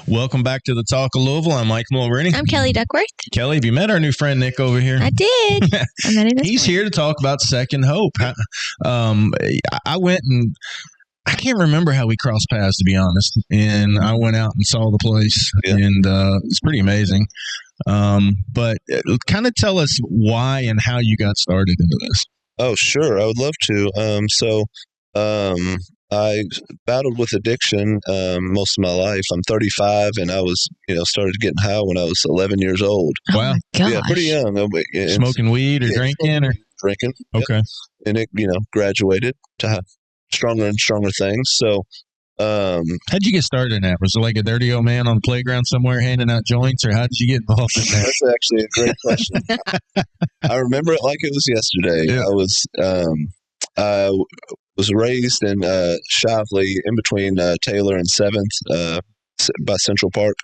Welcome back to the Talk of Louisville. I'm Mike Mulroney. I'm Kellye Duckworth. Kellye, have you met our new friend Nick over here? I did. I met him He's here to talk about Second Hope. I went and I can't remember how we crossed paths, to be honest. And I went out and saw the place, and it's pretty amazing. But kind of tell us why and how you got started into this. Oh, sure. I would love to. I battled with addiction most of my life. I'm 35, and I was, started getting high when I was 11 years old. Wow. Yeah, pretty young. Smoking weed or drinking? Drinking. Okay. Yep. And it, graduated to have stronger and stronger things. So, how'd you get started in that? Was it like a dirty old man on the playground somewhere handing out joints, or how did you get involved in that? That's actually a great question. I remember it like it was yesterday. Yeah. I was raised in Shively, in between Taylor and 7th by Central Park,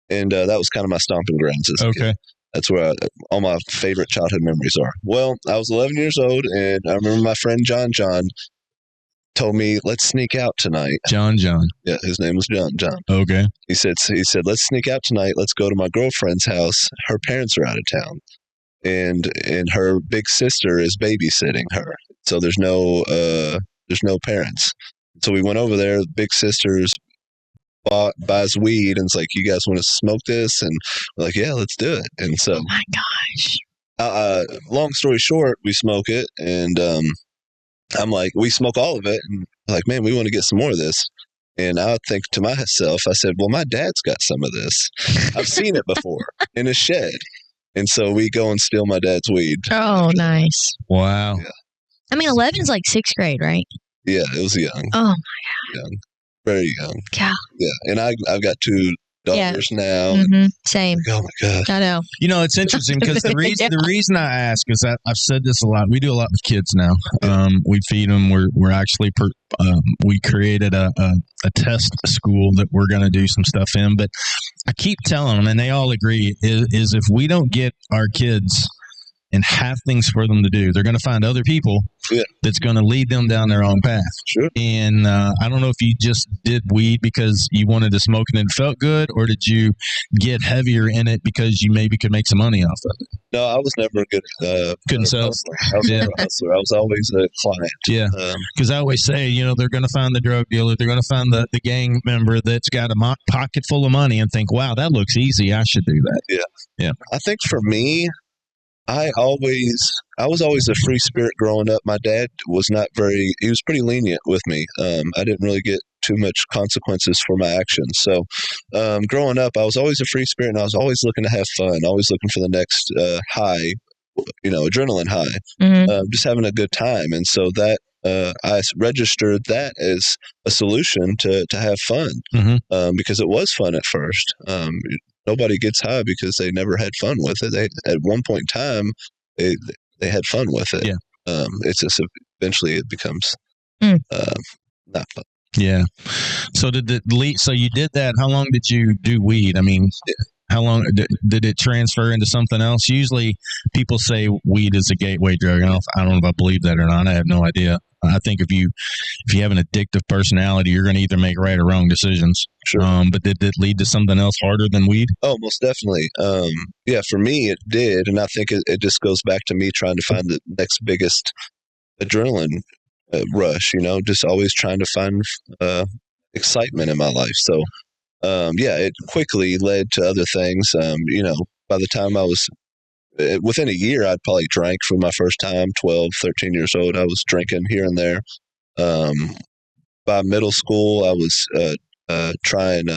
and that was kind of my stomping grounds as a kid. That's where all my favorite childhood memories are. Well, I was 11 years old, and I remember my friend John told me, let's sneak out tonight. John. Yeah, his name was John. Okay. He said, let's sneak out tonight. Let's go to my girlfriend's house. Her parents are out of town, and her big sister is babysitting her. So there's no parents. So we went over there. Big sister's buys weed, and it's like, you guys want to smoke this? And we're like, yeah, let's do it. And so, oh my gosh. Long story short, we smoke it, and I'm like, we smoke all of it, and I'm like, man, we want to get some more of this. And I think to myself, I said, well, my dad's got some of this. I've seen it before in his shed. And so we go and steal my dad's weed. Oh, nice. Wow. Yeah. I mean, 11 is like 6th grade, right? Yeah, it was young. Oh, my God. Young. Very young. God. Yeah. And I've got 2 daughters now. Mm-hmm. Same. Oh, my gosh. I know. It's interesting because the reason I ask is that I've said this a lot. We do a lot with kids now. We feed them. We're actually we created a test school that we're going to do some stuff in. But I keep telling them, and they all agree, is if we don't get our kids and have things for them to do, they're going to find other people that's going to lead them down their own path. Sure. And I don't know if you just did weed because you wanted to smoke and it felt good, or did you get heavier in it because you maybe could make some money off of it? No, I was never a good couldn't sell. I was never a hustler. I was always a client. Yeah. Because I always say, they're going to find the drug dealer. They're going to find the gang member that's got a pocket full of money and think, wow, that looks easy. I should do that. Yeah. I think for me, I was always a free spirit growing up. My dad was he was pretty lenient with me. I didn't really get too much consequences for my actions. So growing up, I was always a free spirit, and I was always looking to have fun, always looking for the next high, adrenaline high, just having a good time. And so that I registered that as a solution to have fun, because it was fun at first. Nobody gets high because they never had fun with it. They, at one point in time, they had fun with it. Yeah. It's just eventually it becomes not fun. Yeah. So so you did that. How long did you do weed? I mean, how long did it transfer into something else? Usually people say weed is a gateway drug. I don't know if I believe that or not. I have no idea. I think if you have an addictive personality, you're going to either make right or wrong decisions. Sure. But did it lead to something else harder than weed? Oh, most definitely. Yeah, for me it did, and I think it just goes back to me trying to find the next biggest adrenaline rush. Just always trying to find excitement in my life. So, it quickly led to other things. By the time I was within a year, I'd probably drank for my first time, 12, 13 years old. I was drinking here and there. By middle school, I was trying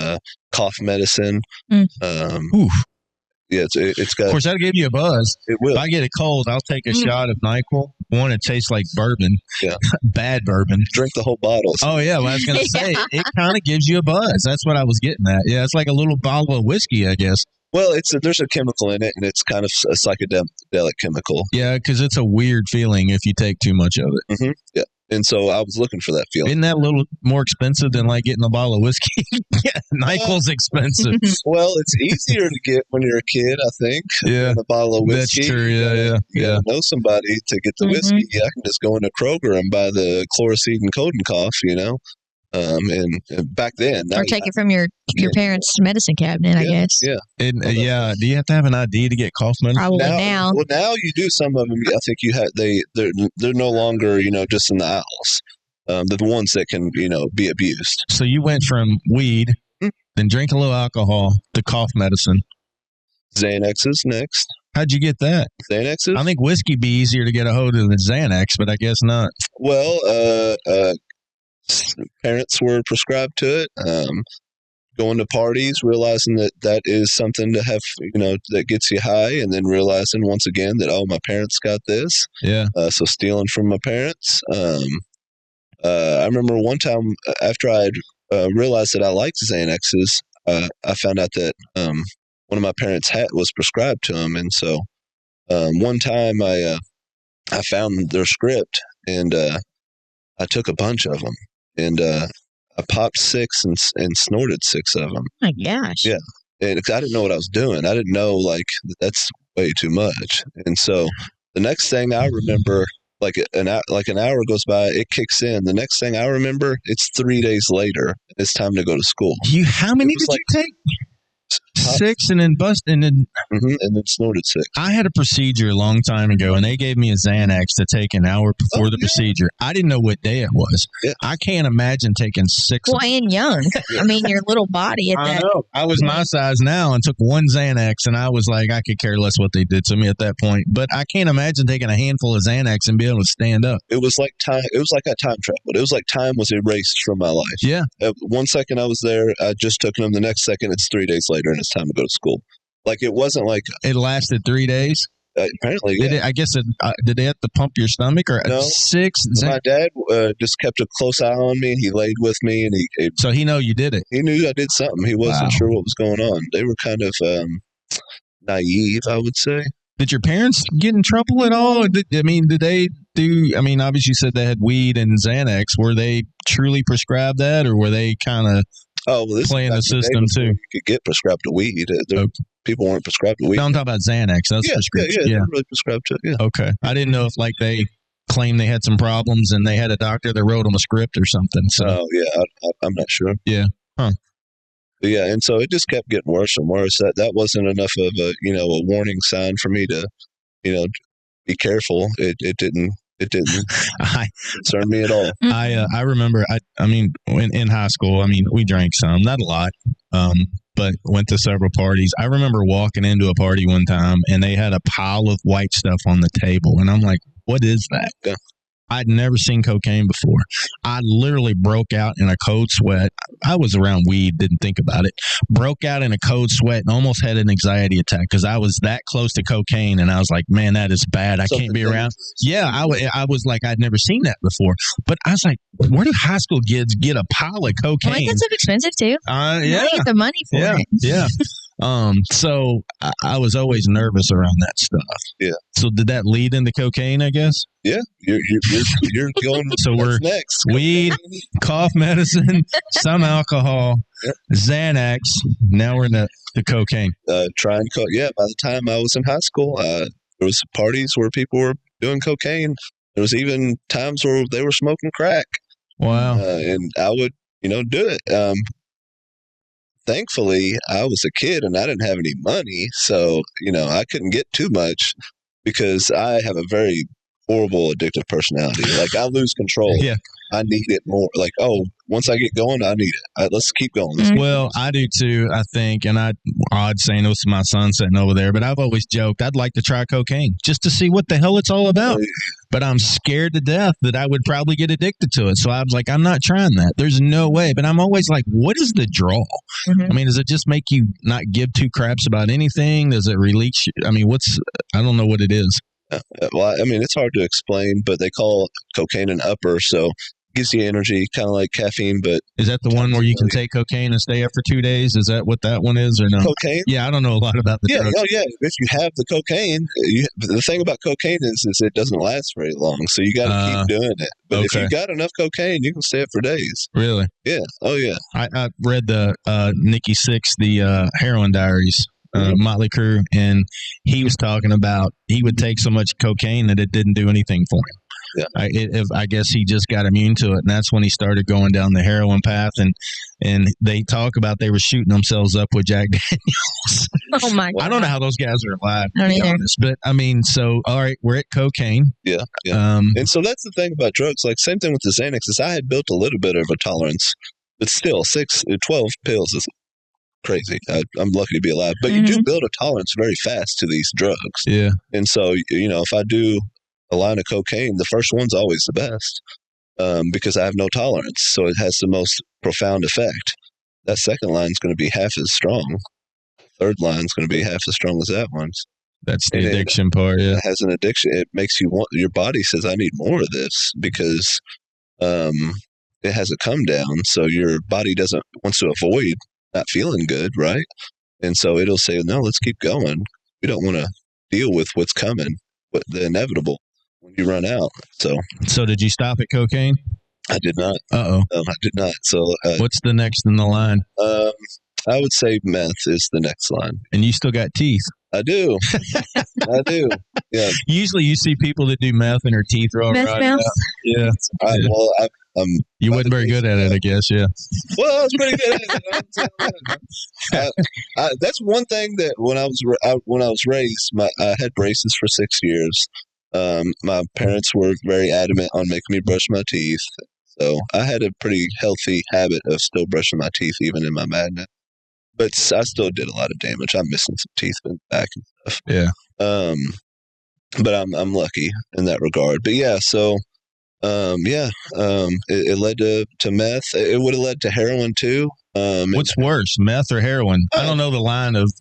cough medicine. Yeah, it's got. Of course, that'll give you a buzz. It will. If I get a cold, I'll take a shot of NyQuil. One, it tastes like bourbon. Yeah. Bad bourbon. Drink the whole bottle. Oh, yeah. Well, I was going to say, it kind of gives you a buzz. That's what I was getting at. Yeah, it's like a little bottle of whiskey, I guess. Well, there's a chemical in it, and it's kind of a psychedelic chemical. Yeah, because it's a weird feeling if you take too much of it. Mm-hmm. Yeah. And so I was looking for that feeling. Isn't that a little more expensive than like getting a bottle of whiskey? Yeah, NyQuil's expensive. Well, it's easier to get when you're a kid, I think. Yeah. Than a bottle of whiskey. That's true. Yeah. You know somebody to get the whiskey. I can just go into Kroger and buy the Chloroseed and Coden cough, And back then, Or take it from your parents' medicine cabinet, I guess. Yeah. Yeah. Do you have to have an ID to get cough medicine? Probably now. Well, now you do. Some of them, I think you have. They're no longer, just in the aisles. They're the ones that can, be abused. So you went from weed, then drink a little alcohol, to cough medicine. Xanaxes next. How'd you get that? Xanaxes? I think whiskey be easier to get a hold of than Xanax, but I guess not. Well, parents were prescribed to it. Going to parties, realizing that is something to have, that gets you high, and then realizing once again that, oh, my parents got this. Yeah. So stealing from my parents. I remember one time after I had realized that I liked Xanaxes, I found out that one of my parents was prescribed to them, and so one time I found their script, and I took a bunch of them, and I popped 6 and snorted 6 of them. My gosh. Yeah, and I didn't know what I was doing. I didn't know that's way too much, and so the next thing I remember. Like an hour goes by, it kicks in. The next thing I remember, it's 3 days later. It's time to go to school. How many did you take? 6 and then and then and then snorted 6. I had a procedure a long time ago, and they gave me a Xanax to take an hour before the procedure. I didn't know what day it was. Yeah. I can't imagine taking 6. Well, and young. I mean, your little body at that. know. I was my size now and took one Xanax, and I was like, I could care less what they did to me at that point. But I can't imagine taking a handful of Xanax and being able to stand up. It was like time. It was like I time traveled. It was like time was erased from my life. Yeah. 1 second I was there, I just took them. The next second, it's 3 days later, and it's time to go to school. Like it wasn't like it lasted 3 days. Apparently, yeah. Did they have to pump your stomach or no? 6? My dad just kept a close eye on me. He laid with me, and so he know you did it. He knew I did something. He wasn't sure what was going on. They were kind of naive, I would say. Did your parents get in trouble at all? Did they do? I mean, obviously you said they had weed and Xanax. Were they truly prescribed that, or were they kind of playing the system too? You could get prescribed to weed. People weren't prescribed to weed. No, I'm talking about Xanax. That's prescription. Yeah, really prescribed to it. Yeah. Okay. I didn't know if they claimed they had some problems and they had a doctor that wrote them a script or something. So I'm not sure. Yeah. Huh. But yeah, and so it just kept getting worse and worse. That wasn't enough of a warning sign for me to be careful. It didn't concern me at all. I remember in high school, we drank some, not a lot, but went to several parties. I remember walking into a party one time and they had a pile of white stuff on the table, and I'm like, what is that? Yeah. I'd never seen cocaine before. I literally broke out in a cold sweat. I was around weed, didn't think about it. Broke out in a cold sweat and almost had an anxiety attack because I was that close to cocaine, and I was like, man, that is bad. I can't be around. Yeah, I was like, I'd never seen that before. But I was like, where do high school kids get a pile of cocaine? Well, that's expensive too. Yeah. You get the money for it. Yeah. So I was always nervous around that stuff. Yeah. So did that lead into cocaine, I guess? Yeah. You're going so we're next. Weed, cough medicine, some alcohol, Xanax. Now we're in the cocaine. By the time I was in high school, there was parties where people were doing cocaine. There was even times where they were smoking crack. Wow. And I would, do it. Thankfully, I was a kid and I didn't have any money, so I couldn't get too much because I have a very horrible addictive personality. Like I lose control. Yeah. I need it more. Like, once I get going, I need it. Let's keep going. Well, I do too, I think. And odd saying this to my son sitting over there, but I've always joked I'd like to try cocaine just to see what the hell it's all about. But I'm scared to death that I would probably get addicted to it. So I was like, I'm not trying that. There's no way. But I'm always like, what is the draw? Mm-hmm. Does it just make you not give two craps about anything? Does it release you? I don't know what it is. Well, it's hard to explain, but they call cocaine an upper, so it gives you energy, kind of like caffeine. But is that the one where you can take cocaine and stay up for 2 days? Is that what that one is, or no? Cocaine? Yeah, I don't know a lot about the drugs. Yeah. If you have the cocaine, the thing about cocaine is it doesn't last very long, so you got to keep doing it. But if you got enough cocaine, you can stay up for days. Really? Yeah. Oh, yeah. I read the Nikki Sixx, the Heroin Diaries. Motley Crue, and he was talking about he would take so much cocaine that it didn't do anything for him. Yeah. I guess he just got immune to it, and that's when he started going down the heroin path. And they talk about they were shooting themselves up with Jack Daniels. Oh my God. I don't know how those guys are alive. I don't to be either. honest. But I mean, so all right, we're at cocaine. Yeah. And so that's the thing about drugs. Like same thing with the Xanax is I had built a little bit of a tolerance, but still 12 pills is crazy. I'm lucky to be alive, but you do build a tolerance very fast to these drugs. Yeah. And so, if I do a line of cocaine, the first one's always the best because I have no tolerance. So it has the most profound effect. That second line is going to be half as strong. Third line is going to be half as strong as that one's. That's the addiction part. Yeah. It has an addiction. It makes you want, your body says, I need more of this because it has a come down. So your body wants to avoid not feeling good, right? And so it'll say, no, let's keep going. We don't want to deal with what's coming, but the inevitable when you run out. So did you stop at cocaine? I did not. Uh-oh. I did not. So what's the next in the line? I would say meth is the next line. And you still got teeth. I do. I do. Yeah. Usually you see people that do meth and their teeth are all Meth right. mouth? Yeah. You wasn't very good at it, I guess. Yeah. Well, I was pretty good at it. That's one thing that when I was raised, I had braces for 6 years. My parents were very adamant on making me brush my teeth. So I had a pretty healthy habit of still brushing my teeth even in my madness. But I still did a lot of damage. I'm missing some teeth in the back and stuff. Yeah. But I'm lucky in that regard. But yeah, so it led to meth. It would have led to heroin too. What's worse, meth or heroin? I don't know the line of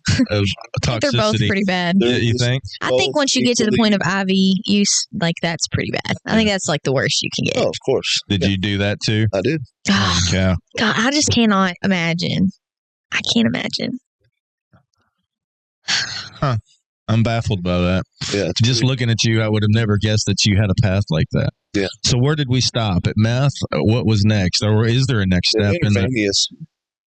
toxicity. They're both pretty bad. You think? I think once you get to the point of IV use, like that's pretty bad. I think that's like the worst you can get. Oh, of course. Did you do that too? I did. Oh, Yeah. God, I just cannot imagine. I can't imagine. Huh. I'm baffled by that. Yeah. Just looking at you, I would have never guessed that you had a path like that. Yeah. So where did we stop? At meth? What was next? Or is there a next step? Intravenous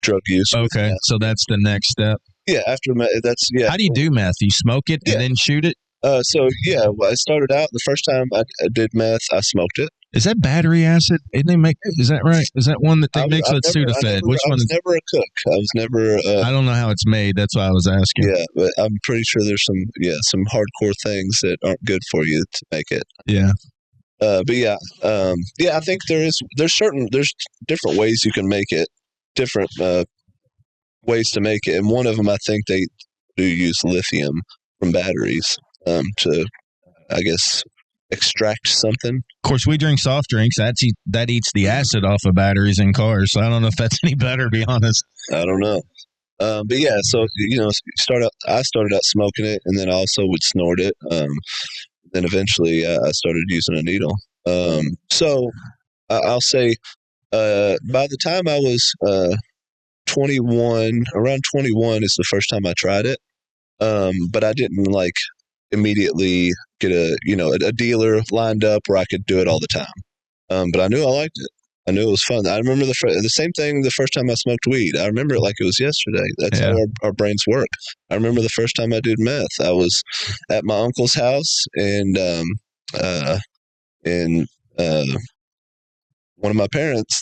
drug use. Okay. So that's the next step. Yeah. After meth, that's, yeah. How do you do meth? You smoke it and then shoot it? So yeah, I started out the first time I did meth, I smoked it. Is that battery acid? Didn't they make? Is that right? Is that one that they mix with Sudafed? Which one? I was never a cook. I was never. I don't know how it's made. That's why I was asking. Yeah, but I'm pretty sure there's some hardcore things that aren't good for you to make it. Yeah. But yeah, I think there's different ways you can make it, different ways to make it, and one of them I think they do use lithium from batteries to, I guess, extract something. Of course, we drink soft drinks. That eats the acid off of batteries in cars. So I don't know if that's any better, to be honest. I don't know. But yeah, so I started out smoking it, and then I also would snort it. Then eventually, I started using a needle. So I'll say, by the time I was 21, around 21 is the first time I tried it. But I didn't immediately get a dealer lined up where I could do it all the time. But I knew I liked it. I knew it was fun. I remember the same thing the first time I smoked weed. I remember it like it was yesterday. That's how our brains work. I remember the first time I did meth. I was at my uncle's house, and one of my parents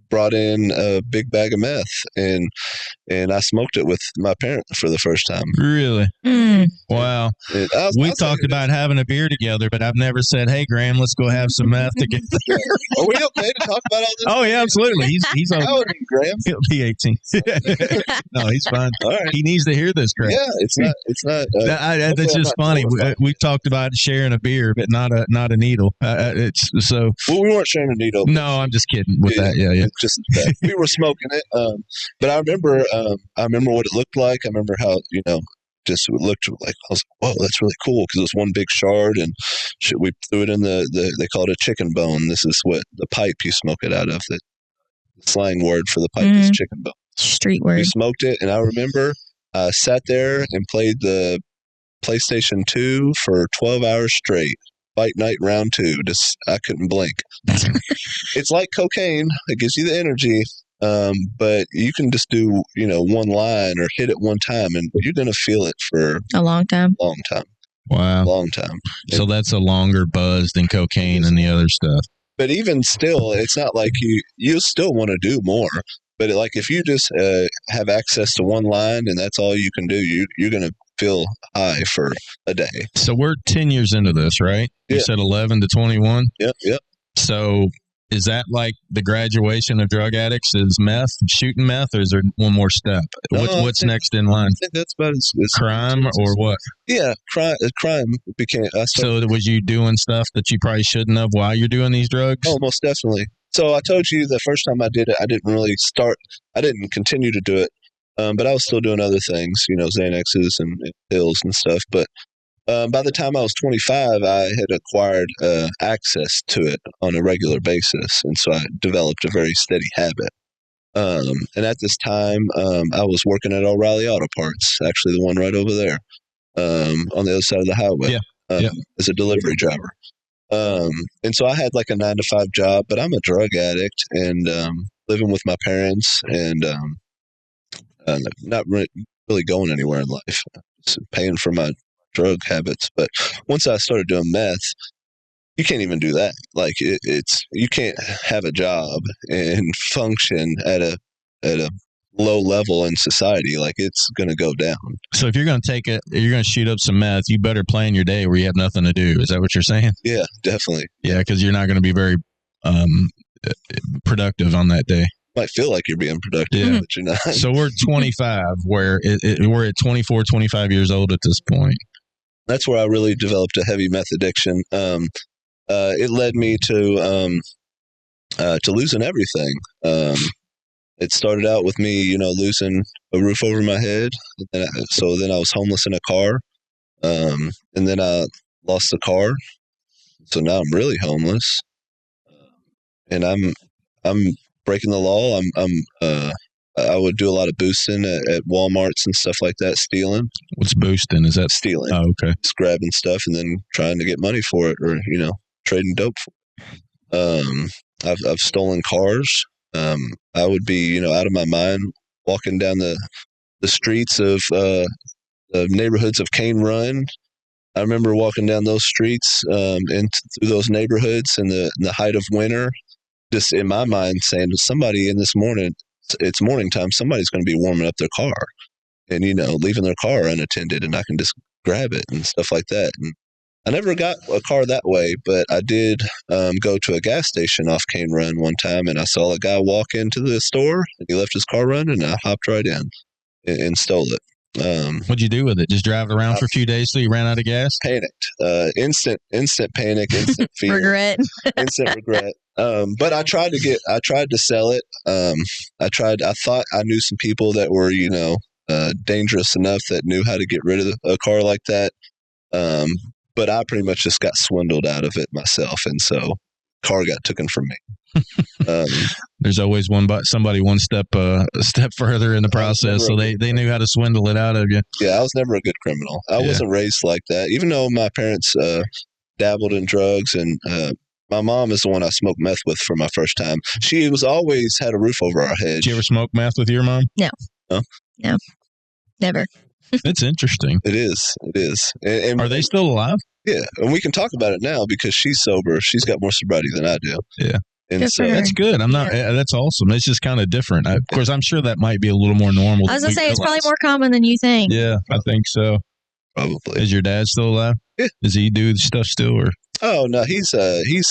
brought in a big bag of meth, and I smoked it with my parent for the first time. Really? Mm. Wow. We talked about having a beer together, but I've never said, "Hey, Graham, let's go have some meth together." Are we okay to talk about all this? Oh yeah, absolutely. He's okay. How old are you, Graham? He'll be 18. No, he's fine. All right. He needs to hear this, Graham. Yeah, it's not. That's just funny. We've talked about sharing a beer, but not a needle. It's so. Well, we weren't sharing a needle. No, I'm just kidding with that. Yeah. Just we were smoking it, but I remember what it looked like. I remember how just it looked like. I was like, "Whoa, that's really cool!" Because it was one big shard, and we threw it in the they call it a chicken bone. This is what the pipe you smoke it out of. The slang word for the pipe is chicken bone. Street word. We smoked it, and I remember I sat there and played the PlayStation 2 for 12 hours straight. Fight Night Round 2. Just I couldn't blink. It's like cocaine. It gives you the energy, but you can just do one line or hit it one time, and you're gonna feel it for a long time. Wow. Long time. So that's a longer buzz than cocaine and the other stuff. But even still, it's not like you still want to do more. But like if you just have access to one line and that's all you can do, you're going to feel high for a day. So we're 10 years into this, right? Yeah. You said 11 to 21? Yep. So is that like the graduation of drug addicts is meth, shooting meth, or is there one more step? What's next in line? I think that's about as crime or what? Yeah, crime became. So was you doing stuff that you probably shouldn't have while you're doing these drugs? Oh, most definitely. So I told you the first time I did it, I didn't continue to do it, but I was still doing other things, Xanaxes and pills and stuff. But by the time I was 25, I had acquired access to it on a regular basis, and so I developed a very steady habit. And at this time, I was working at O'Reilly Auto Parts, actually the one right over there on the other side of the highway, as a delivery driver. And so I had like a 9-to-5 job, but I'm a drug addict and living with my parents and not really going anywhere in life, just paying for my drug habits. But once I started doing meth, you can't even do that. Like you can't have a job and function at a low level in society. Like it's going to go down. So if you're going to you're going to shoot up some meth, you better plan your day where you have nothing to do. Is that what you're saying? Yeah, definitely. Yeah, because you're not going to be very productive on that day. Might feel like you're being productive, but you're not. So we're 25, where we're at 24, 25 years old at this point. That's where I really developed a heavy meth addiction. It led me to losing everything. It started out with me, losing a roof over my head. So then I was homeless in a car. And then I lost the car. So now I'm really homeless. And I'm breaking the law. I would do a lot of boosting at Walmarts and stuff like that, stealing. What's boosting? Is that stealing? Oh, okay. Just grabbing stuff and then trying to get money for it, or trading dope for it. I've stolen cars. I would be out of my mind walking down the streets of the neighborhoods of Cane Run. I remember walking down those streets and through those neighborhoods in the height of winter, just in my mind saying to somebody in this morning, it's morning time, somebody's going to be warming up their car and, leaving their car unattended, and I can just grab it and stuff like that. And I never got a car that way, but I did go to a gas station off Cane Run one time, and I saw a guy walk into the store, and he left his car running, and I hopped right in and stole it. What'd you do with it? Just drive it around for a few days till you ran out of gas? Panicked. Instant panic, instant fear. Regret. Instant regret. But I tried to sell it. I thought I knew some people that were, dangerous enough that knew how to get rid of a car like that. But I pretty much just got swindled out of it myself. And so car got taken from me. There's always somebody one step further in the process. So they knew how to swindle it out of you. Yeah. I was never a good criminal. I wasn't raised like that, even though my parents, dabbled in drugs, and, my mom is the one I smoked meth with for my first time. She was always had a roof over our head. Did you ever smoke meth with your mom? No. Huh? No. Never. It's interesting. It is. And are they still alive? Yeah. And we can talk about it now because she's sober. She's got more sobriety than I do. Yeah. And so that's good. I'm not, that's awesome. It's just kind of different. Of course, I'm sure that might be a little more normal. I was going to say, it's probably more common than you think. Yeah, I think so. Probably. Is your dad still alive? Yeah. Does he do stuff still, or? Oh no, he's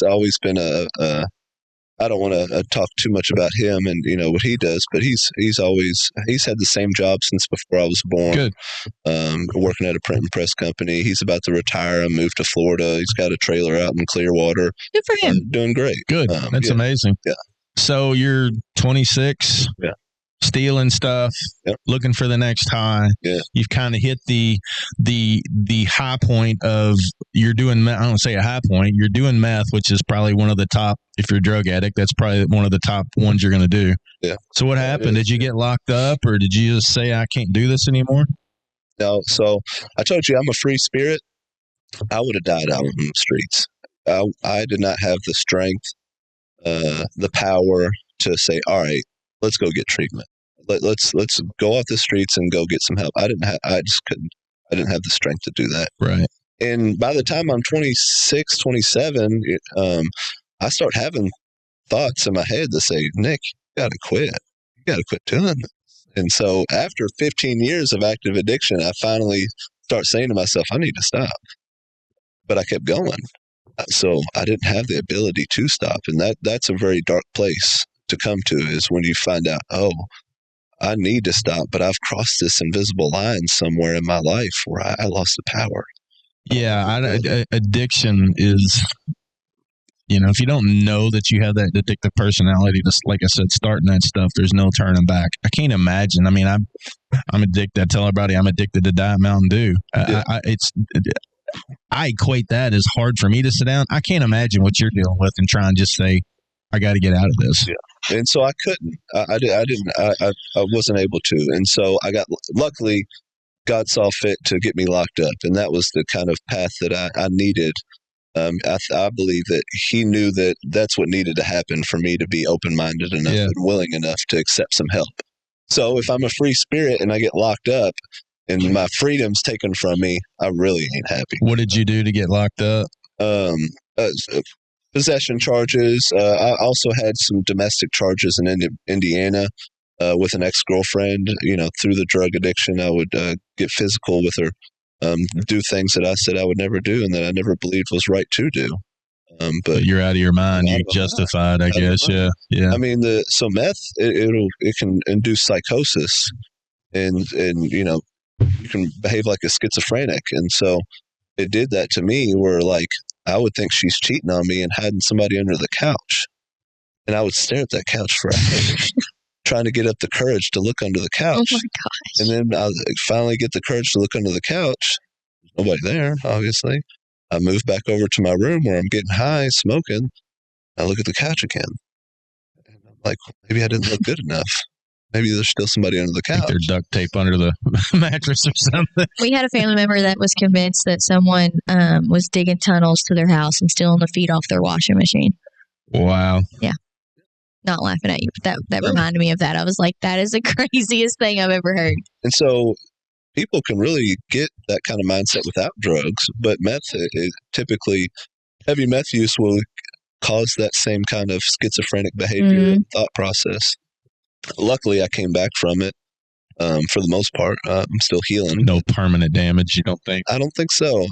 always been I don't want to talk too much about him and what he does, but he's had the same job since before I was born. Good. Working at a print and press company. He's about to retire and move to Florida. He's got a trailer out in Clearwater. Good for him. Doing great. Good. That's amazing. Yeah. So you're 26. Yeah. Stealing stuff, looking for the next high. Yeah. You've kind of hit the high point of you're doing. I don't say a high point. You're doing meth, which is probably one of the top. If you're a drug addict, that's probably one of the top ones you're going to do. Yeah. So what happened? Did you get locked up, or did you just say I can't do this anymore? No. So I told you I'm a free spirit. I would have died out on the streets. I did not have the strength, the power to say, all right, let's go get treatment. Let's go off the streets and go get some help. I didn't have the strength to do that. Right. And by the time I'm 26, 27, I start having thoughts in my head that say, Nick, you got to quit. You got to quit doing this. And so after 15 years of active addiction, I finally start saying to myself, I need to stop. But I kept going. So I didn't have the ability to stop. And that's a very dark place to come to, is when you find out, oh, I need to stop, but I've crossed this invisible line somewhere in my life where I lost the power. Yeah, addiction is, if you don't know that you have that addictive personality, just like I said, starting that stuff, there's no turning back. I can't imagine. I mean, I'm addicted. I tell everybody I'm addicted to Diet Mountain Dew. Yeah. I equate that as hard for me to sit down. I can't imagine what you're dealing with and try and just say, I got to get out of this. Yeah. And so I couldn't. I wasn't able to. And so luckily, God saw fit to get me locked up. And that was the kind of path that I needed. I believe that he knew that that's what needed to happen for me to be open-minded enough and willing enough to accept some help. So if I'm a free spirit and I get locked up and my freedom's taken from me, I really ain't happy. What did you do to get locked up? Possession charges. I also had some domestic charges in Indiana with an ex-girlfriend. Through the drug addiction, I would get physical with her, do things that I said I would never do and that I never believed was right to do. But you're out of your mind. You're justified, I guess. Yeah. I mean, so meth, it can induce psychosis, and you can behave like a schizophrenic, and so it did that to me. Where like I would think she's cheating on me and hiding somebody under the couch, and I would stare at that couch for hours, trying to get up the courage to look under the couch. Oh my gosh! And then I finally get the courage to look under the couch. There's nobody there, obviously. I move back over to my room where I'm getting high, smoking. I look at the couch again. And I'm like, maybe I didn't look good enough. Maybe there's still somebody under the couch. There's duct tape under the mattress or something. We had a family member that was convinced that someone was digging tunnels to their house and stealing the feet off their washing machine. Wow. Yeah. Not laughing at you, but that reminded me of that. I was like, that is the craziest thing I've ever heard. And so people can really get that kind of mindset without drugs, but typically heavy meth use will cause that same kind of schizophrenic behavior and thought process. Luckily, I came back from it for the most part. I'm still healing. No permanent damage, you don't think? I don't think so.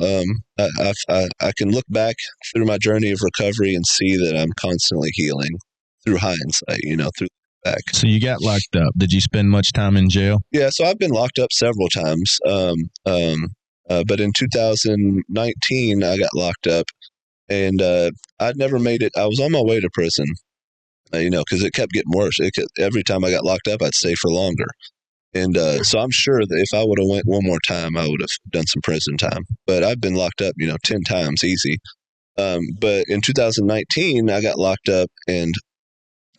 I can look back through my journey of recovery and see that I'm constantly healing through hindsight, through back. So you got locked up. Did you spend much time in jail? Yeah, so I've been locked up several times. But in 2019, I got locked up, and I'd never made it. I was on my way to prison. Because it kept getting worse. Every time I got locked up, I'd stay for longer. And so I'm sure that if I would have went one more time, I would have done some prison time. But I've been locked up, 10 times easy. But in 2019, I got locked up, and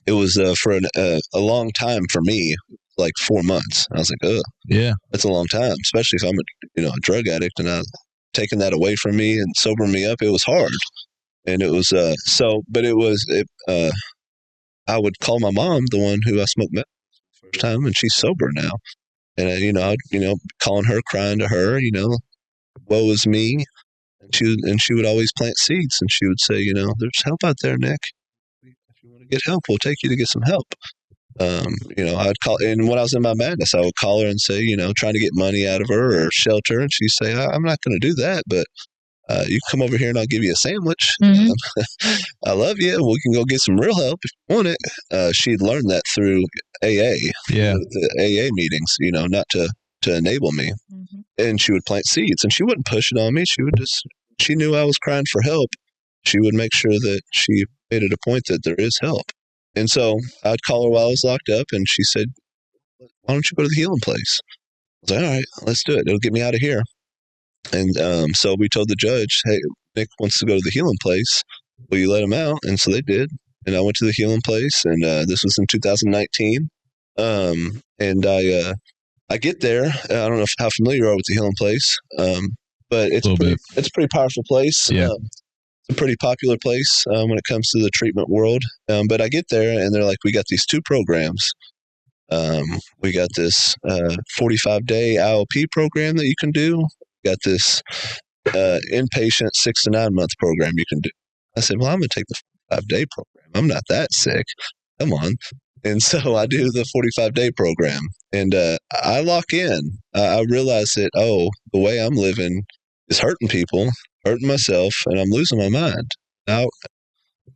it was for a long time for me, like 4 months. I was like, oh, yeah, that's a long time, especially if I'm a drug addict, and I've taken that away from me and sobering me up. It was hard. And it was I would call my mom, the one who I smoked meth the first time, and she's sober now. And I'd calling her, crying to her, woe is me. And she would always plant seeds, and she would say, there's help out there, Nick. If you want to get help, we'll take you to get some help. I'd call, and when I was in my madness, I would call her and say, trying to get money out of her or shelter, and she'd say, I'm not going to do that, but you can come over here and I'll give you a sandwich. Mm-hmm. I love you. We can go get some real help if you want it. She'd learned that through AA, the AA meetings, not to enable me. Mm-hmm. And she would plant seeds, and she wouldn't push it on me. She knew I was crying for help. She would make sure that she made it a point that there is help. And so I'd call her while I was locked up, and she said, why don't you go to the healing place? I was like, all right, let's do it. It'll get me out of here. And so we told the judge, hey, Nick wants to go to the healing place. Will you let him out? And so they did. And I went to the healing place, and this was in 2019. And I get there. I don't know how familiar you are with the healing place, but it's a pretty powerful place. Yeah. It's a pretty popular place when it comes to the treatment world. But I get there, and they're like, we got these 2 programs. We got this 45-day IOP program that you can do. We got this inpatient 6 to 9 month program you can do. I said, well, I'm going to take the 45-day program. I'm not that sick. Come on. And so I do the 45-day program, and I lock in. I realize that, the way I'm living is hurting people, hurting myself, and I'm losing my mind. I've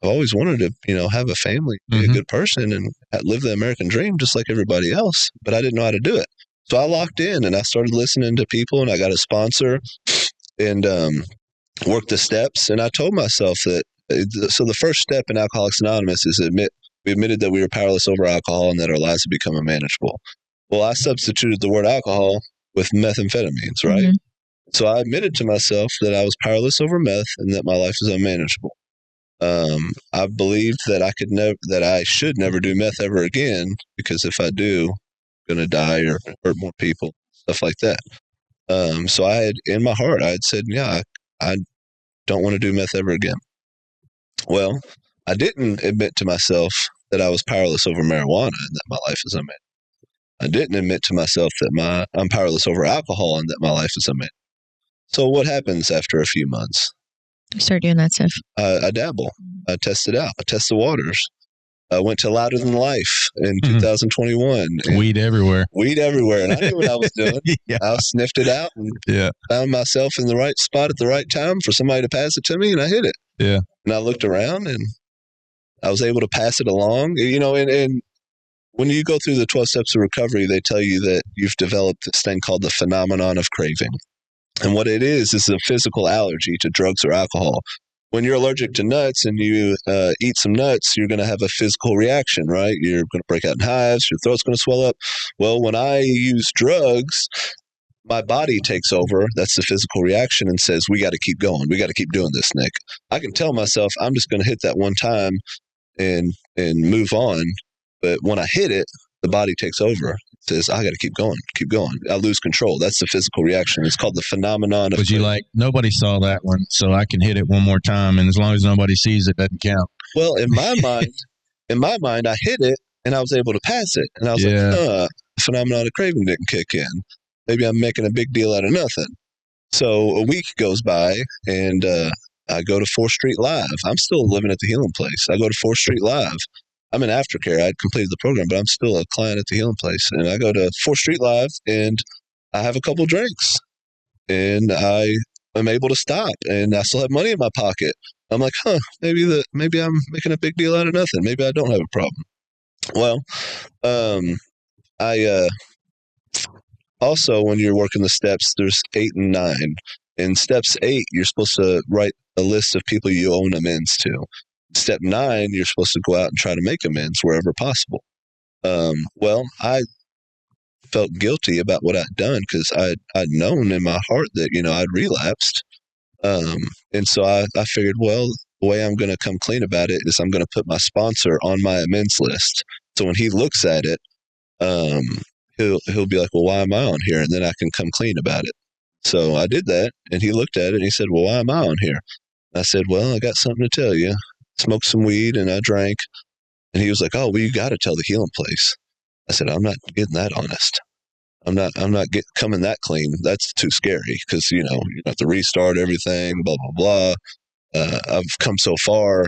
always wanted to, have a family, be a good person, and live the American dream just like everybody else, but I didn't know how to do it. So I locked in, and I started listening to people, and I got a sponsor and worked the steps. And I told myself that, so the first step in Alcoholics Anonymous is we admitted that we were powerless over alcohol and that our lives had become unmanageable. Well, I substituted the word alcohol with methamphetamines, right? Mm-hmm. So I admitted to myself that I was powerless over meth and that my life is unmanageable. I believed that I should never do meth ever again, because if I do, I'm going to die or hurt more people, stuff like that. So I had, in my heart, I had said, I don't want to do meth ever again. Well, I didn't admit to myself that I was powerless over marijuana and that my life is unmanageable. I didn't admit to myself that I'm powerless over alcohol and that my life is unmanageable. So what happens after a few months? You start doing that stuff. I dabble. I test it out. I test the waters. I went to Louder Than Life in 2021. Weed everywhere. And I knew what I was doing. Yeah. I sniffed it out and found myself in the right spot at the right time for somebody to pass it to me, and I hit it. Yeah. And I looked around and I was able to pass it along. And when you go through the 12 steps of recovery, they tell you that you've developed this thing called the phenomenon of craving. And what it is a physical allergy to drugs or alcohol. When you're allergic to nuts and you eat some nuts, you're going to have a physical reaction, right? You're going to break out in hives. Your throat's going to swell up. Well, when I use drugs, my body takes over. That's the physical reaction and says, we got to keep going. We got to keep doing this, Nick. I can tell myself I'm just going to hit that one time and move on. But when I hit it, the body takes over. It says, I got to keep going. I lose control. That's the physical reaction. It's called the phenomenon of. Was you like, nobody saw that one, so I can hit it one more time, and as long as nobody sees it, doesn't count. Well, in my mind, I hit it and I was able to pass it, and I was like, the phenomenon of craving didn't kick in. Maybe I'm making a big deal out of nothing. So a week goes by, and I go to 4th Street Live. I'm still living at the Healing Place. I go to 4th Street Live. I'm in aftercare. I'd completed the program, but I'm still a client at the Healing Place. And I go to 4th Street Live, and I have a couple drinks, and I am able to stop, and I still have money in my pocket. I'm like, maybe I'm making a big deal out of nothing. Maybe I don't have a problem. Well, I also, when you're working the steps, there's 8 and 9. In steps 8, you're supposed to write a list of people you owe amends to. Step 9, you're supposed to go out and try to make amends wherever possible. Well, I felt guilty about what I'd done because I'd known in my heart that, I'd relapsed. And so I figured, well, the way I'm going to come clean about it is I'm going to put my sponsor on my amends list. So when he looks at it, he'll be like, well, why am I on here? And then I can come clean about it. So I did that, and he looked at it and he said, well, why am I on here? I said, well, I got something to tell you. Smoked some weed and I drank. And he was like, oh, well, you got to tell the Healing Place. I said, I'm not getting that honest. I'm not coming that clean. That's too scary because, you have to restart everything, blah, blah, blah. I've come so far.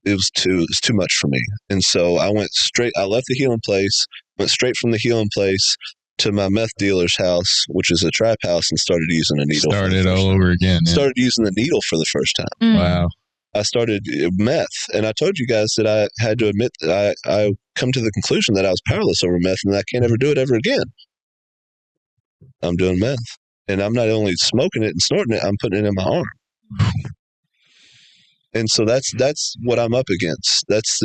It was too much for me. And so I left the Healing Place, went straight from the Healing Place to my meth dealer's house, which is a trap house, and started using a needle. Started all over again. Yeah. Started using the needle for the first time. Wow. I started meth, and I told you guys that I had to admit that I come to the conclusion that I was powerless over meth and I can't ever do it ever again. I'm doing meth, and I'm not only smoking it and snorting it, I'm putting it in my arm. And so that's what I'm up against. That's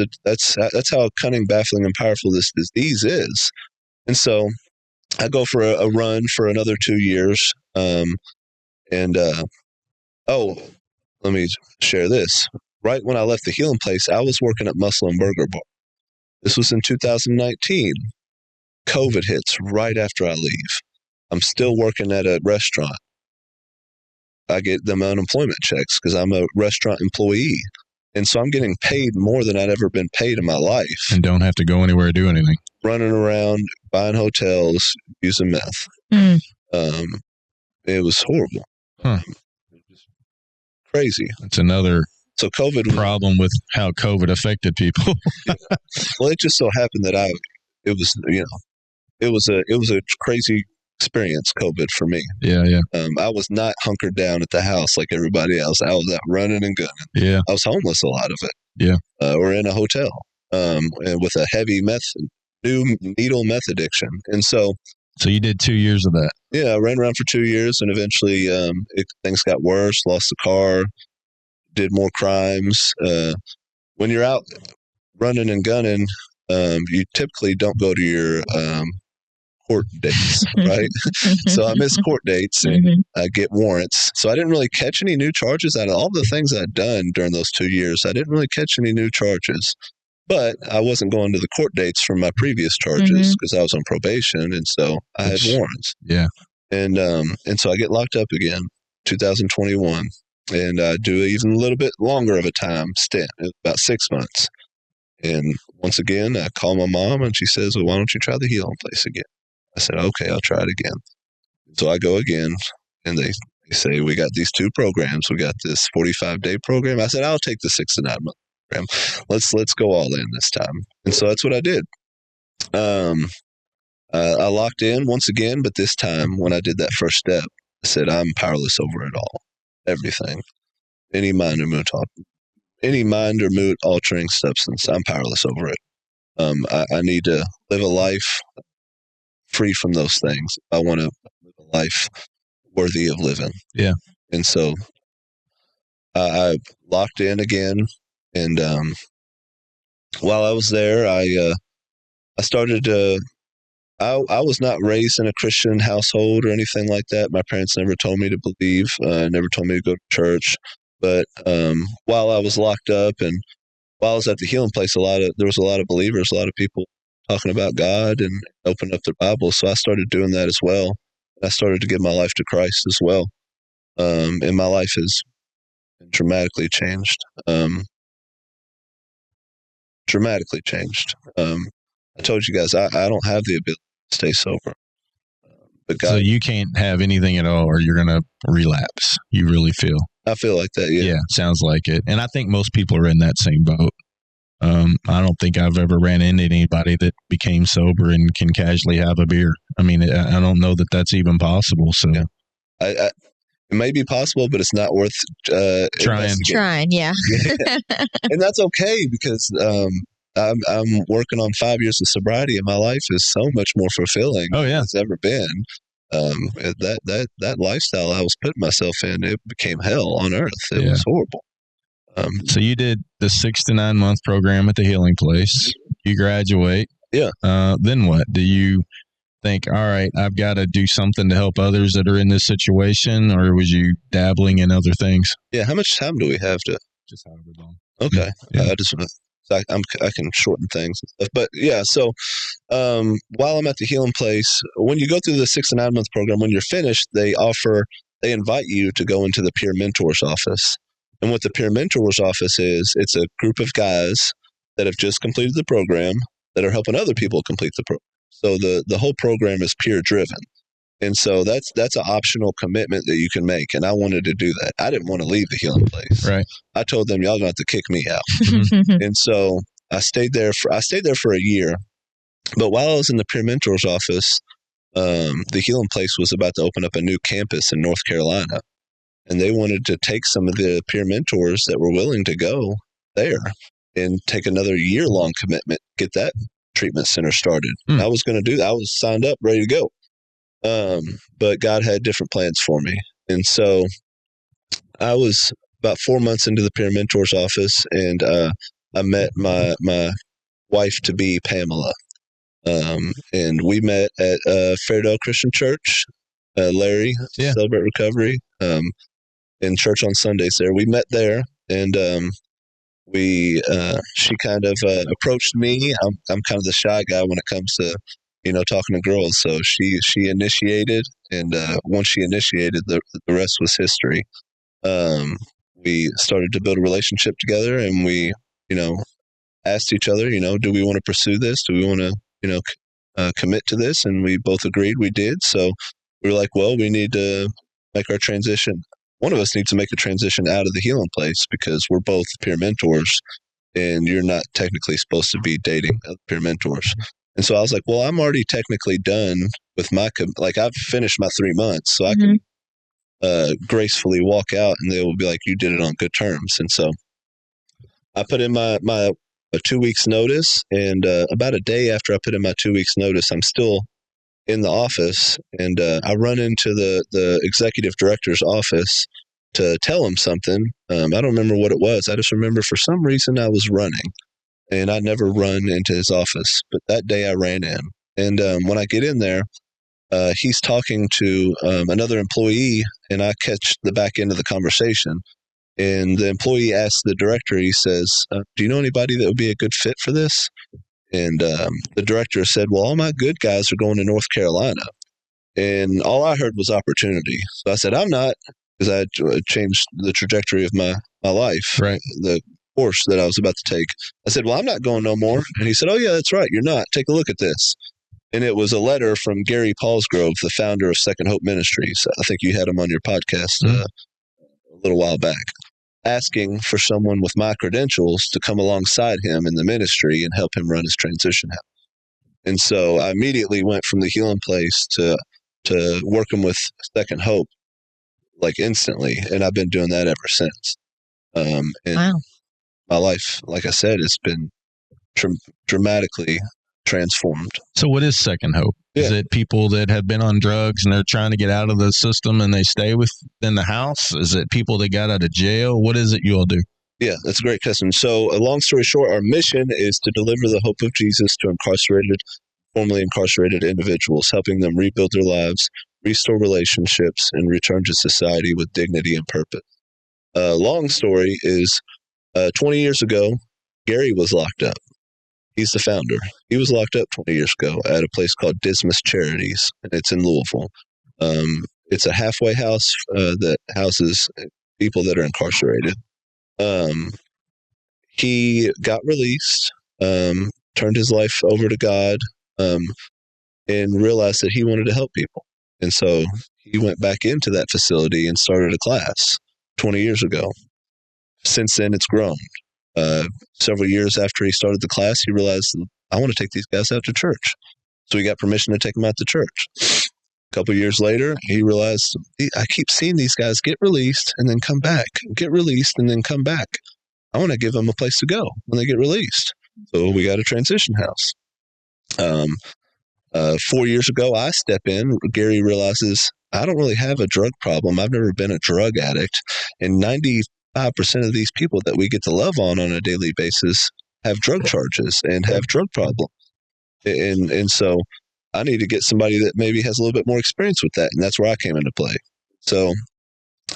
how cunning, baffling, and powerful this disease is. And so I go for a run for another 2 years. Let me share this. Right when I left the Healing Place, I was working at Muscle and Burger Bar. This was in 2019. COVID hits right after I leave. I'm still working at a restaurant. I get them unemployment checks because I'm a restaurant employee. And so I'm getting paid more than I'd ever been paid in my life. And don't have to go anywhere or do anything. Running around, buying hotels, using meth. It was horrible. Huh. crazy. It's another So COVID problem with how COVID affected people. Well, it just so happened that it was a crazy experience, COVID, for me. Yeah. I was not hunkered down at the house like everybody else. I was out running and gunning. Yeah. I was homeless a lot of it. Yeah. Or in a hotel, and with a heavy new needle meth addiction. And so you did 2 years of that. Yeah, I ran around for 2 years, and eventually things got worse. Lost the car, did more crimes. When you're out running and gunning, you typically don't go to your court dates, right? So I missed court dates and I get warrants. So I didn't really catch any new charges out of all the things I'd done during those 2 years. I didn't really catch any new charges, but I wasn't going to the court dates from my previous charges because I was on probation, and so I had warrants. Yeah, and so I get locked up again, 2021, and I do even a little bit longer of a time stint, about 6 months. And once again, I call my mom, and she says, "Well, why don't you try the healing place again?" I said, "Okay, I'll try it again." So I go again, and they say, "We got these 2 programs. We got this 45-day program." I said, "I'll take the 6 to 9 month program. Let's go all in this time." And so that's what I did. I locked in once again, but this time when I did that first step, I said, "I'm powerless over it all, everything, any mind or mood altering substance. I'm powerless over it. I need to live a life free from those things. I want to live a life worthy of living." Yeah. And so I locked in again. And while I was there, I started to, I was not raised in a Christian household or anything like that. My parents never told me to believe, never told me to go to church. But while I was locked up and while I was at the healing place, there was a lot of believers, a lot of people talking about God and opening up their Bibles. So I started doing that as well. I started to give my life to Christ as well. And my life has dramatically changed. I told you guys, I don't have the ability to stay sober. But God, so you can't have anything at all or you're going to relapse. You really feel? I feel like that, yeah. Yeah, sounds like it. And I think most people are in that same boat. I don't think I've ever ran into anybody that became sober and can casually have a beer. I mean, I don't know that that's even possible. So yeah. It may be possible, but it's not worth trying. Yeah. And that's okay because I'm working on 5 years of sobriety, and my life is so much more fulfilling than it's ever been. That lifestyle I was putting myself in, it became hell on earth. It was horrible. So you did the 6 to 9 month program at the healing place. You graduate. Yeah. Then what? Do you think, all right, I've got to do something to help others that are in this situation, or was you dabbling in other things? Yeah. How much time do we have to? Just however long. Okay. Yeah. I can shorten things and stuff. But yeah, so while I'm at the healing place, when you go through the 6 to 9 month program, when you're finished, they invite you to go into the peer mentors office. And what the peer mentors office is, it's a group of guys that have just completed the program that are helping other people complete the program. So the whole program is peer driven. And so that's an optional commitment that you can make. And I wanted to do that. I didn't want to leave the healing place. Right. I told them, y'all gonna have to kick me out. And so I stayed there for a year. But while I was in the peer mentors office, the healing place was about to open up a new campus in North Carolina. And they wanted to take some of the peer mentors that were willing to go there and take another year-long commitment, get that treatment center started. I was going to do that. I was signed up, ready to go. But God had different plans for me. And so I was about 4 months into the peer mentors office, and I met my wife-to-be, Pamela. And we met at Fairdale Christian Church, Larry, Celebrate Recovery, in church on Sundays there. We met there, and she kind of approached me. I'm kind of the shy guy when it comes to, talking to girls. So she initiated, and once she initiated, the rest was history. We started to build a relationship together, and we, asked each other, do we want to pursue this? Do we want to, commit to this? And we both agreed we did. So we were like, well, we need to make our transition. one of us needs to make a transition out of the healing place because we're both peer mentors and you're not technically supposed to be dating other peer mentors. And so I was like, well, I'm already technically done with I've finished my 3 months, so I can gracefully walk out and they will be like, you did it on good terms. And so I put in my 2 weeks notice, and about a day after I put in my 2 weeks notice, I'm still in the office, and I run into the executive director's office to tell him something. I don't remember what it was. I just remember for some reason I was running, and I never run into his office. But that day I ran in, and when I get in there, he's talking to another employee, and I catch the back end of the conversation. And the employee asks the director, he says, do you know anybody that would be a good fit for this? And the director said, well, all my good guys are going to North Carolina. And all I heard was opportunity. So I said, I'm not, because I changed the trajectory of my life, right? The course that I was about to take. I said, well, I'm not going no more. And he said, oh, yeah, that's right. You're not. Take a look at this. And it was a letter from Gary Paulsgrove, the founder of Second Hope Ministries. I think you had him on your podcast a little while back, asking for someone with my credentials to come alongside him in the ministry and help him run his transition house. And so I immediately went from the healing place to working with Second Hope, like instantly. And I've been doing that ever since. And wow. My life, like I said, has been dramatically transformed. So what is Second Hope? Yeah. Is it people that have been on drugs and they're trying to get out of the system and they stay within the house? Is it people that got out of jail? What is it you all do? Yeah, that's a great question. So a long story short, our mission is to deliver the hope of Jesus to formerly incarcerated individuals, helping them rebuild their lives, restore relationships, and return to society with dignity and purpose. Long story is 20 years ago, Gary was locked up. He's the founder. He was locked up 20 years ago at a place called Dismas Charities, and it's in Louisville. It's a halfway house that houses people that are incarcerated. He got released, turned his life over to God, and realized that he wanted to help people. And so he went back into that facility and started a class 20 years ago. Since then, it's grown. Several years after he started the class, he realized, I want to take these guys out to church. So he got permission to take them out to church. A couple of years later, he realized, I keep seeing these guys get released and then come back, get released and then come back. I want to give them a place to go when they get released. So we got a transition house. 4 years ago, I step in. Gary realizes, I don't really have a drug problem. I've never been a drug addict. And 95% of these people that we get to love on a daily basis have drug charges and have drug problems. And so I need to get somebody that maybe has a little bit more experience with that. And that's where I came into play. So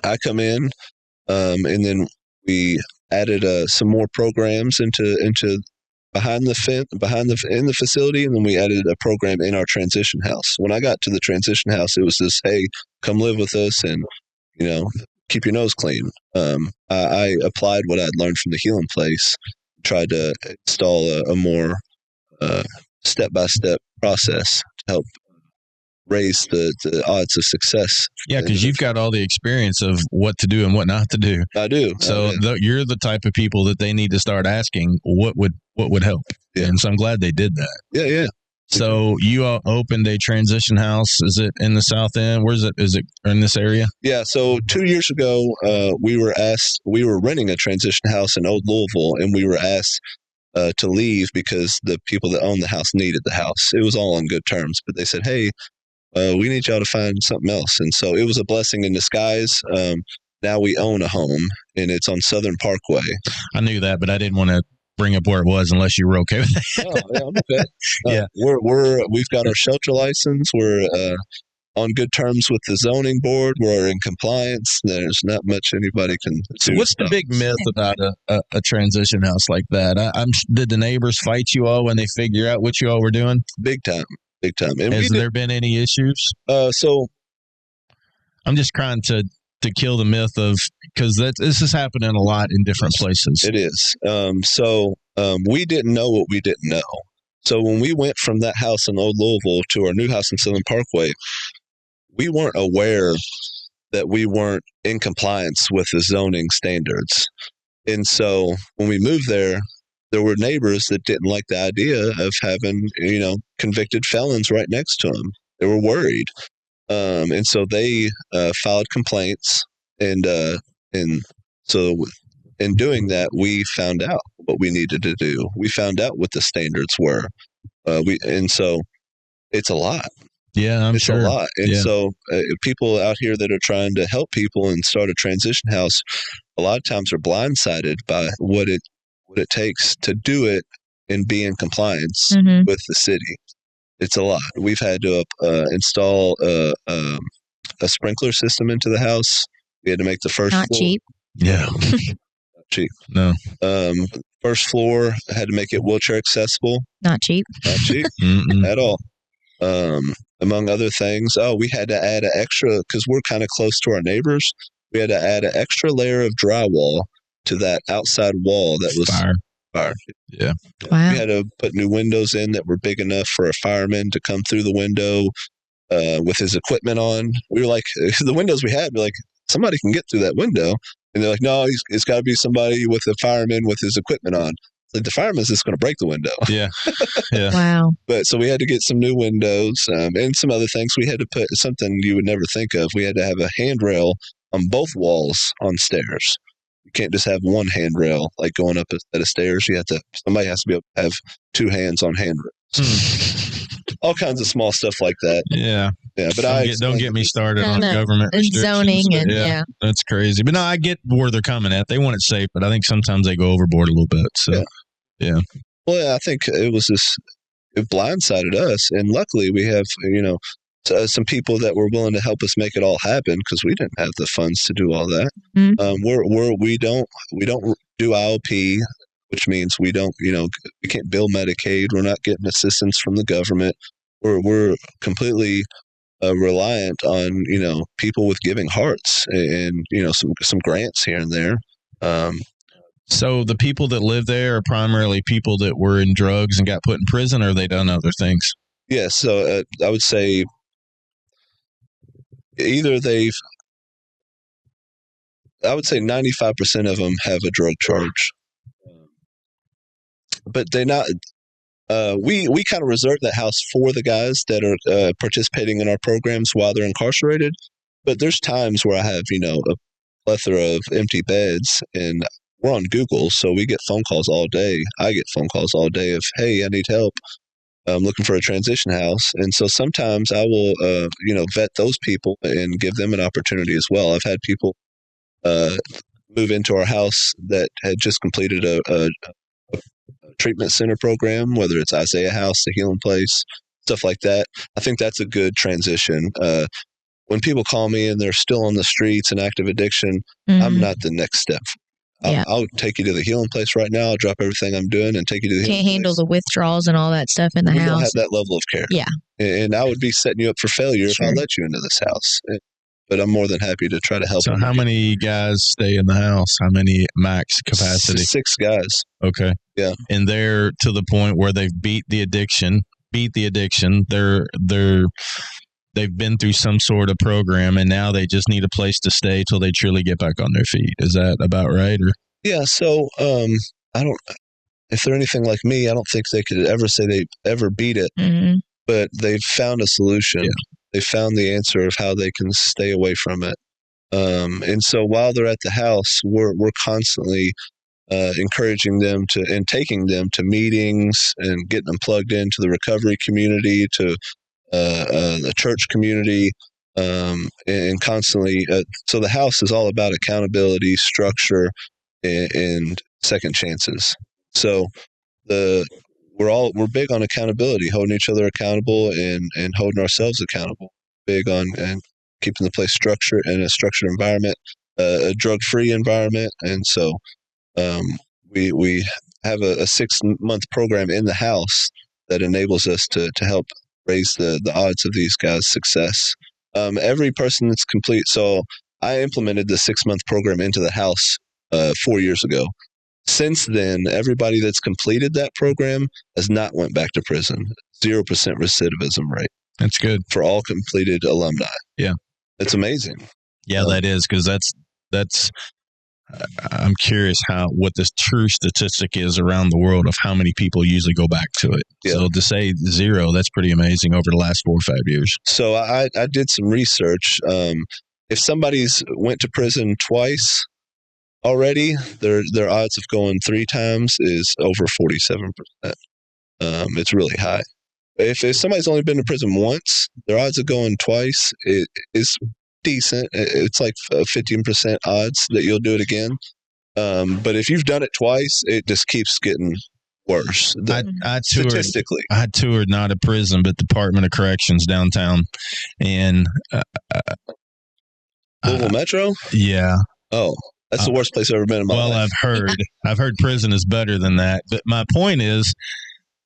I come in, and then we added some more programs into in the facility, and then we added a program in our transition house. When I got to the transition house, it was this, hey, come live with us and, keep your nose clean. I applied what I'd learned from the healing place, tried to install a more step-by-step process to help raise the odds of success. Yeah, because you've got all the experience of what to do and what not to do. I do. So you're the type of people that they need to start asking what would help. Yeah. And so I'm glad they did that. Yeah. So you opened a transition house. Is it in the South End? Where is it? Is it in this area? Yeah. So 2 years ago, we were renting a transition house in Old Louisville, and we were asked to leave because the people that owned the house needed the house. It was all on good terms, but they said, hey, we need y'all to find something else. And so it was a blessing in disguise. Now we own a home, and it's on Southern Parkway. I knew that, but I didn't want to bring up where it was unless you were okay with that. Oh, yeah, I'm okay. We've got our shelter license. We're on good terms with the zoning board. We're in compliance. There's not much anybody can do. So what's the big myth about a transition house like that? Did the neighbors fight you all when they figure out what you all were doing? Big time. And has there been any issues? So I'm just trying to kill the myth of, because this is happening a lot in different places. It is. So we didn't know what we didn't know. So when we went from that house in Old Louisville to our new house in Southern Parkway, we weren't aware that we weren't in compliance with the zoning standards. And so when we moved there were neighbors that didn't like the idea of having, convicted felons right next to them. They were worried. And so they filed complaints. And so in doing that, we found out what we needed to do. We found out what the standards were. And so it's a lot. Yeah, It's sure. a lot. And Yeah. so people out here that are trying to help people and start a transition house, a lot of times are blindsided by what it takes to do it and be in compliance with the city. It's a lot. We've had to install a sprinkler system into the house. We had to make the first Not floor. cheap. Yeah. Not cheap. No. First floor, had to make it wheelchair accessible. Not cheap. Not cheap at all. Among other things, we had to add an extra, because we're kind of close to our neighbors, we had to add an extra layer of drywall to that outside wall that was fire. Yeah. Wow. We had to put new windows in that were big enough for a fireman to come through the window with his equipment on. We were like, the windows we had, we're like, somebody can get through that window. And they're like, no, it's got to be somebody with a fireman with his equipment on. Like, the fireman's just going to break the window. Yeah. Yeah. Wow. But so we had to get some new windows and some other things. We had to put something you would never think of. We had to have a handrail on both walls on stairs. You can't just have one handrail like going up a set of stairs. Somebody has to be able to have two hands on handrails. All kinds of small stuff like that. Yeah. Yeah. But don't get me started on No. government And restrictions. zoning and yeah. That's crazy. But no, I get where they're coming at. They want it safe, but I think sometimes they go overboard a little bit. So yeah. Well, I think it blindsided us, and luckily we have some people that were willing to help us make it all happen, because we didn't have the funds to do all that. We don't do IOP, which means we don't we can't bill Medicaid. We're not getting assistance from the government. We're completely reliant on people with giving hearts and some grants here and there. So the people that live there are primarily people that were in drugs and got put in prison, or they done other things? Yeah, so I would say either I would say 95% of them have a drug charge, but they not. We kind of reserve that house for the guys that are participating in our programs while they're incarcerated. But there's times where I have a plethora of empty beds, and we're on Google, so we get phone calls all day. I get phone calls all day of, hey, I need help. I'm looking for a transition house. And so sometimes I will, vet those people and give them an opportunity as well. I've had people move into our house that had just completed a treatment center program, whether it's Isaiah House, the Healing Place, stuff like that. I think that's a good transition. When people call me and they're still on the streets and active addiction, I'm not the next step. I'll take you to the Healing Place right now. I'll drop everything I'm doing and take you to the Healing Place. Can't handle the withdrawals and all that stuff in the house. We don't have that level of care. Yeah. And I would be setting you up for failure if I let you into this house. But I'm more than happy to try to help. So how many guys stay in the house? How many max capacity? 6 guys. Okay. Yeah. And they're to the point where they've beat the addiction. They've been through some sort of program, and now they just need a place to stay till they truly get back on their feet. Is that about right? Or yeah. So I don't. If they're anything like me, I don't think they could ever say they ever beat it. Mm-hmm. But they've found a solution. Yeah. They found the answer of how they can stay away from it. And so while they're at the house, we're constantly encouraging them and taking them to meetings and getting them plugged into the recovery community, to the church community, and constantly. So the house is all about accountability, structure, and second chances. So we're big on accountability, holding each other accountable and holding ourselves accountable. Big on and keeping the place structured in a structured environment, a drug-free environment, and so we have a 6-month program in the house that enables us to help raise the odds of these guys' success. Every person that's complete. So I implemented the 6-month program into the house 4 years ago. Since then, everybody that's completed that program has not went back to prison. 0% recidivism rate. that's good For all completed alumni. Yeah. It's amazing. Yeah, that is, because that's. I'm curious what the true statistic is around the world of how many people usually go back to it. Yeah. So to say 0, that's pretty amazing over the last 4 or 5 years. So I did some research. If somebody's went to prison twice already, their odds of going 3 times is over 47%. It's really high. If somebody's only been to prison once, their odds of going twice is decent. It's like 15% odds that you'll do it again. But if you've done it twice, it just keeps getting worse. Statistically, I toured not a prison, but Department of Corrections downtown, and Louisville Metro. Yeah. Oh, that's the worst place I've ever been in my life. Well, I've heard prison is better than that. But my point is,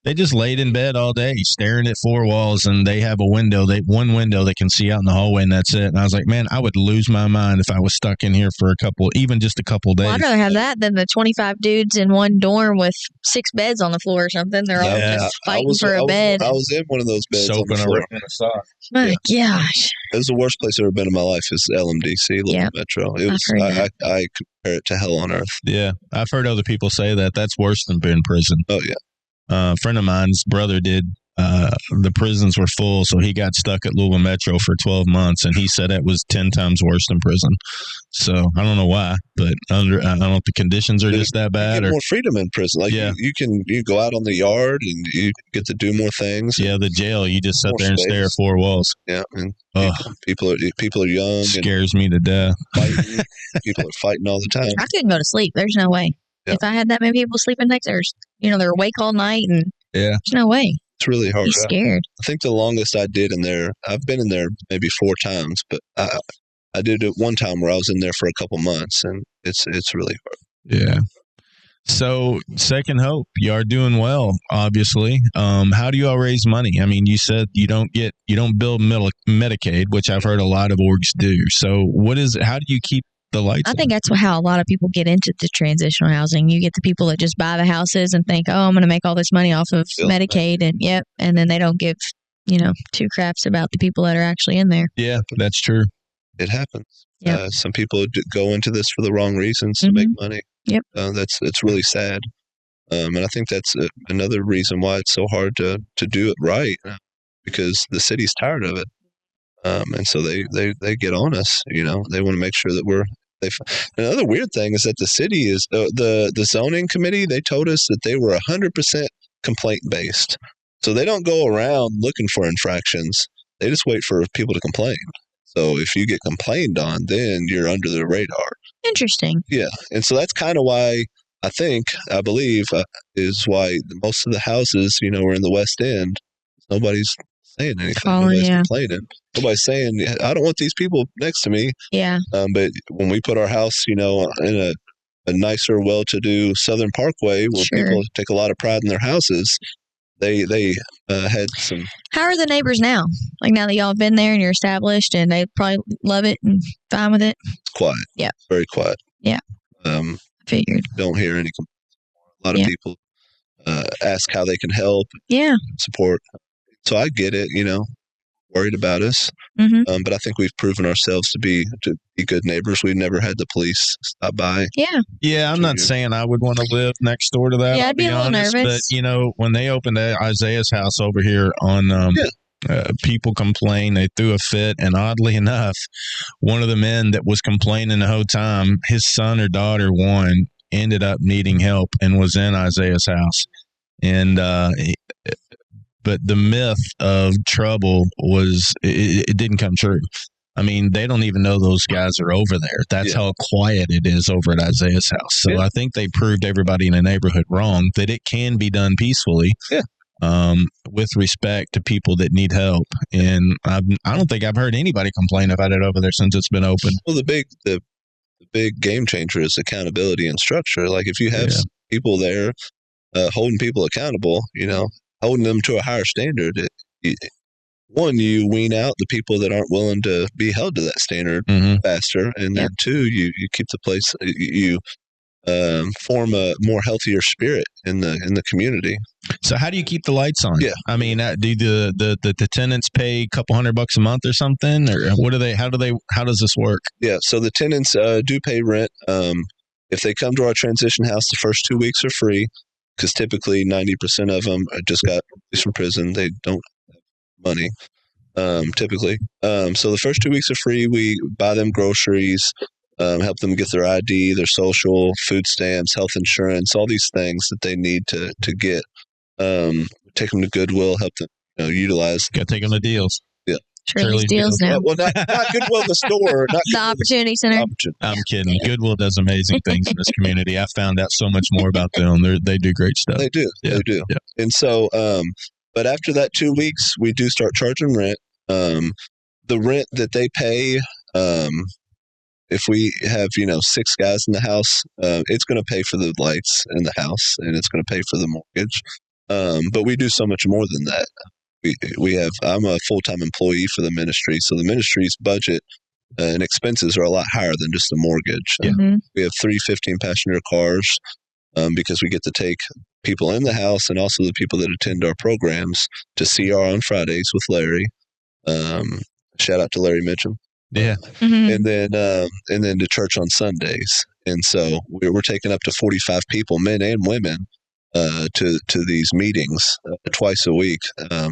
they just laid in bed all day staring at 4 walls, and they have one window they can see out in the hallway, and that's it. And I was like, man, I would lose my mind if I was stuck in here for even just a couple days. Well, I'd rather have that than the 25 dudes in one dorm with 6 beds on the floor or something. They're all just fighting for a bed. I was in one of those beds on the floor. My gosh. It was the worst place I've ever been in my life is LMDC, Louisville Metro. It was, I compare it to hell on earth. Yeah. I've heard other people say that. That's worse than being in prison. Oh, yeah. A friend of mine's brother did. The prisons were full, so he got stuck at Louisville Metro for 12 months, and he said it was 10 times worse than prison. So I don't know why, but I don't know if the conditions are just that bad. You get more freedom in prison. Like you can go out on the yard and you get to do more things. Yeah, the jail, you just sit there and stare at 4 walls. Yeah, and people are young. Scares me to death. Fighting. People are fighting all the time. I couldn't go to sleep. There's no way. Yeah. If I had that many people sleeping next to us, they're awake all night, and there's no way. It's really hard. Be scared. I think the longest I did in there, I've been in there maybe 4 times, but I did it one time where I was in there for a couple months, and it's really hard. Yeah. So Second Hope, you are doing well, obviously. How do you all raise money? I mean, you said you don't build Medicaid, which I've heard a lot of orgs do. So how do you keep the lights I think that's how a lot of people get into the transitional housing. You get the people that just buy the houses and think, oh, I'm going to make all this money off of Medicaid, and then they don't give, 2 craps about the people that are actually in there. Yeah, that's true. It happens. Yep. Some people go into this for the wrong reasons to make money. Yep. It's really sad. And I think that's another reason why it's so hard to do it right, because the city's tired of it. And so they get on us, they want to make sure that another weird thing is that the city is the zoning committee. They told us that they were 100% complaint based. So they don't go around looking for infractions. They just wait for people to complain. So if you get complained on, then you're under the radar. Interesting. Yeah. And so that's kind of why I believe is why most of the houses, are in the West End. Nobody's saying anything. Nobody's complaining. Nobody's saying, I don't want these people next to me. Yeah. But when we put our house, in a nicer, well-to-do Southern Parkway where people take a lot of pride in their houses, they had some. How are the neighbors now? Like now that y'all have been there and you're established, and they probably love it and fine with it? It's quiet. Yeah. Very quiet. Yeah. Figured. Don't hear any complaints. A lot of people ask how they can help. Yeah. Support. So I get it, worried about us. Mm-hmm. But I think we've proven ourselves to be good neighbors. We've never had the police stop by. Yeah. Yeah, I'm not saying I would want to live next door to that. Yeah, I'd be a little nervous. But, when they opened Isaiah's house over here on people complain, they threw a fit. And oddly enough, one of the men that was complaining the whole time, his son or daughter, one, ended up needing help and was in Isaiah's house. And but the myth of trouble it didn't come true. I mean, they don't even know those guys are over there. That's how quiet it is over at Isaiah's house. So I think they proved everybody in the neighborhood wrong, that it can be done peacefully with respect to people that need help. And I don't think I've heard anybody complain about it over there since it's been open. Well, the big game changer is accountability and structure. Like if you have people there holding people accountable, holding them to a higher standard, one, you wean out the people that aren't willing to be held to that standard faster. And then 2, you keep the place, you form a more healthier spirit in the community. So how do you keep the lights on? Yeah. I mean, do the tenants pay a couple $100 a month or something, or what do they? How does this work? Yeah. So the tenants do pay rent. If they come to our transition house, the first 2 weeks are free, because typically 90% of them just got released from prison. They don't have money, typically. So the first 2 weeks are free. We buy them groceries, help them get their ID, their social, food stamps, health insurance, all these things that they need to get. Take them to Goodwill, help them utilize. Got to take them to deals. Yeah. Shirley's deals now. Well, not Goodwill, the store. Not The Opportunity Center. I'm kidding. Goodwill does amazing things in this community. I found out so much more about them. They do great stuff. They do. Yeah. They do. Yeah. And so, but after that 2 weeks, we do start charging rent. The rent that they pay, if we have 6 guys in the house, it's going to pay for the lights in the house, and it's going to pay for the mortgage. But we do so much more than that. I'm a full-time employee for the ministry, so the ministry's budget and expenses are a lot higher than just the mortgage. Mm-hmm. We have 3 15-passenger cars because we get to take people in the house and also the people that attend our programs to CR on Fridays with Larry. Shout out to Larry Mitchum. Yeah. Mm-hmm. And then to church on Sundays. And so we're taking up to 45 people, men and women, to these meetings twice a week.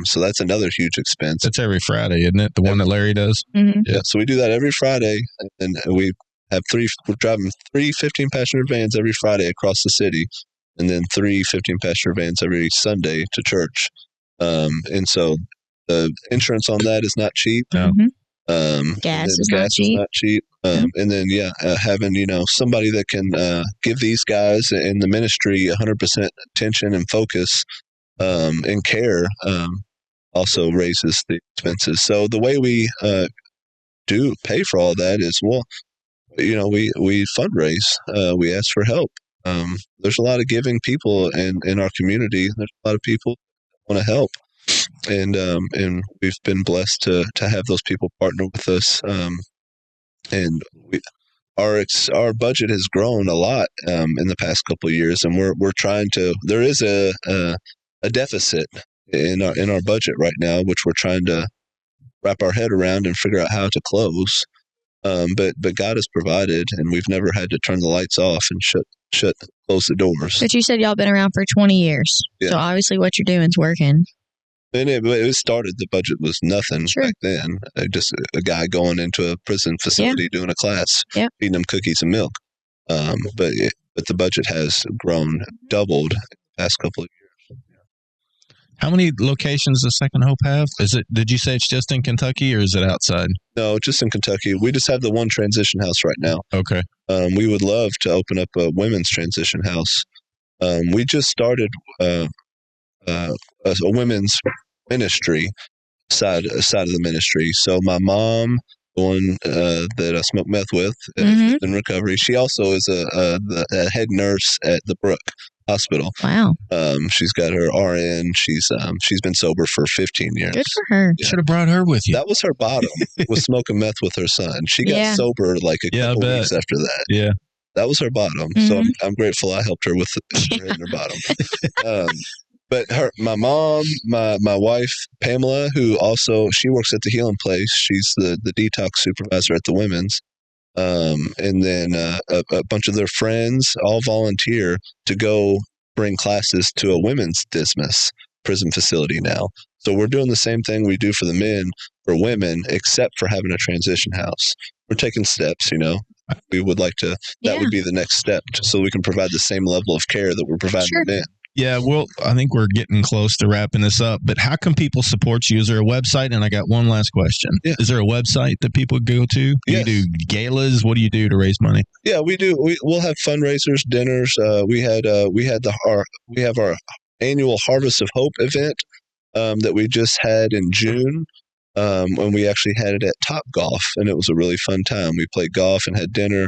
So that's another huge expense. That's every Friday, isn't it? The one that Larry does? Mm-hmm. Yeah. So we do that every Friday, and we're driving 3 15-passenger vans every Friday across the city, and then 3 15-passenger vans every Sunday to church. And so the insurance on that is not cheap. No. Gas is not cheap. And then, having, somebody that can give these guys in the ministry 100% attention and focus and care also raises the expenses. So the way we do pay for all that is, we fundraise. We ask for help. There's a lot of giving people in our community. There's a lot of people who want to help. And we've been blessed to have those people partner with us. And our budget has grown a lot in the past couple of years, and we're trying to. There is a deficit in our budget right now, which we're trying to wrap our head around and figure out how to close. But God has provided, and we've never had to turn the lights off and close the doors. But you said y'all been around for 20 years, so obviously what you're doing is working. And it started, the budget was nothing back then. Just a guy going into a prison facility doing a class, feeding them cookies and milk. But the budget has grown, doubled in the past couple of years. How many locations does Second Hope have? Did you say it's just in Kentucky, or is it outside? No, just in Kentucky. We just have the one transition house right now. Okay. We would love to open up a women's transition house. We just started a women's ministry side of the ministry. So my mom, the one that I smoked meth with in recovery, she also is the head nurse at the Brook Hospital. Wow. She's got her RN. She's been sober for 15 years. Good for her. Yeah. Should have brought her with you. That was her bottom, was smoking meth with her son. She got sober like a couple weeks after that. Yeah. That was her bottom. So I'm grateful I helped her with her hitting her bottom. But my mom, my wife, Pamela, who also, she works at the Healing Place. She's the detox supervisor at the women's. And then a bunch of their friends all volunteer to go bring classes to a women's dismiss prison facility now. So we're doing the same thing we do for the men, for women, except for having a transition house. We're taking steps, We would like to, that would be the next step, so we can provide the same level of care that we're providing to men. Yeah, well, I think we're getting close to wrapping this up, but how can people support you? Is there a website? And I got one last question. Yeah. Is there a website that people go to? Do you do galas? What do you do to raise money? Yeah, we do. We'll have fundraisers, dinners. We have our annual Harvest of Hope event that we just had in June. When we actually had it at Top Golf, and it was a really fun time. We played golf and had dinner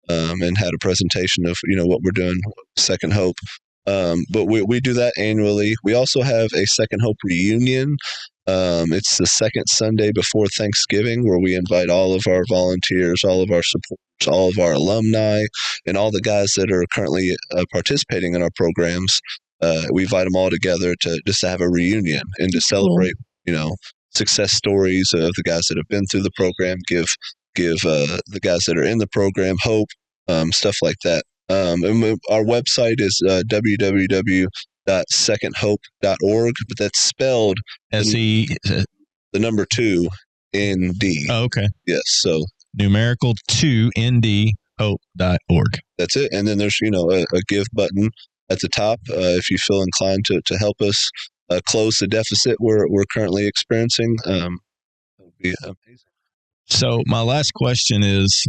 and had a presentation of what we're doing, Second Hope. But we do that annually. We also have a Second Hope reunion. It's the second Sunday before Thanksgiving, where we invite all of our volunteers, all of our supporters, all of our alumni, and all the guys that are currently participating in our programs, we invite them all together to just to have a reunion and to celebrate, success stories of the guys that have been through the program, give the guys that are in the program hope, stuff like that. And our website is www.secondhope.org, but that's spelled SE, the number 2 ND. Oh, okay. Yes. So numerical 2 ND hope.org. That's it. And then there's, a give button at the top if you feel inclined to help us close the deficit we're currently experiencing. That would be amazing. So my last question is,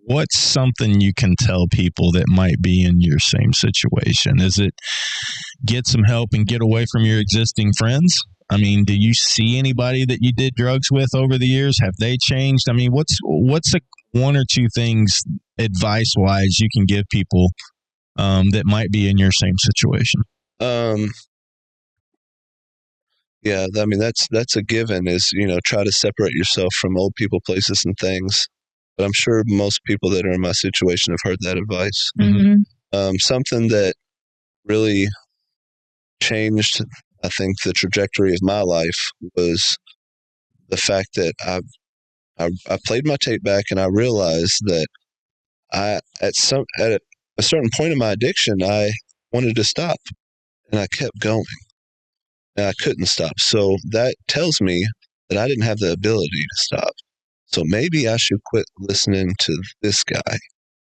what's something you can tell people that might be in your same situation? Is it get some help and get away from your existing friends? I mean, do you see anybody that you did drugs with over the years? Have they changed? I mean, what's one or two things advice-wise you can give people that might be in your same situation? Yeah, I mean, that's a given is, try to separate yourself from old people, places, and things. But I'm sure most people that are in my situation have heard that advice. Mm-hmm. Something that really changed, I think, the trajectory of my life was the fact that I played my tape back and I realized that at a certain point in my addiction, I wanted to stop, and I kept going, and I couldn't stop. So that tells me that I didn't have the ability to stop. So maybe I should quit listening to this guy,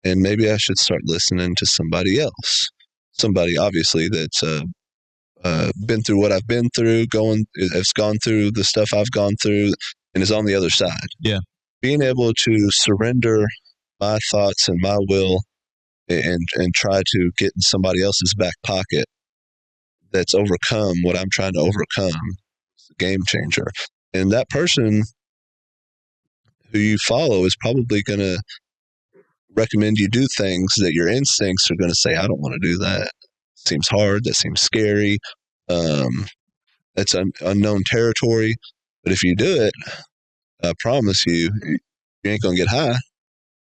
and maybe I should start listening to somebody else. Somebody, obviously, that's been through what I've been through, has gone through the stuff I've gone through, and is on the other side. Yeah. Being able to surrender my thoughts and my will and try to get in somebody else's back pocket that's overcome what I'm trying to overcome. It's a game changer. And that person who you follow is probably going to recommend you do things that your instincts are going to say, I don't want to do that. Seems hard. That seems scary. That's unknown territory. But if you do it, I promise you ain't going to get high,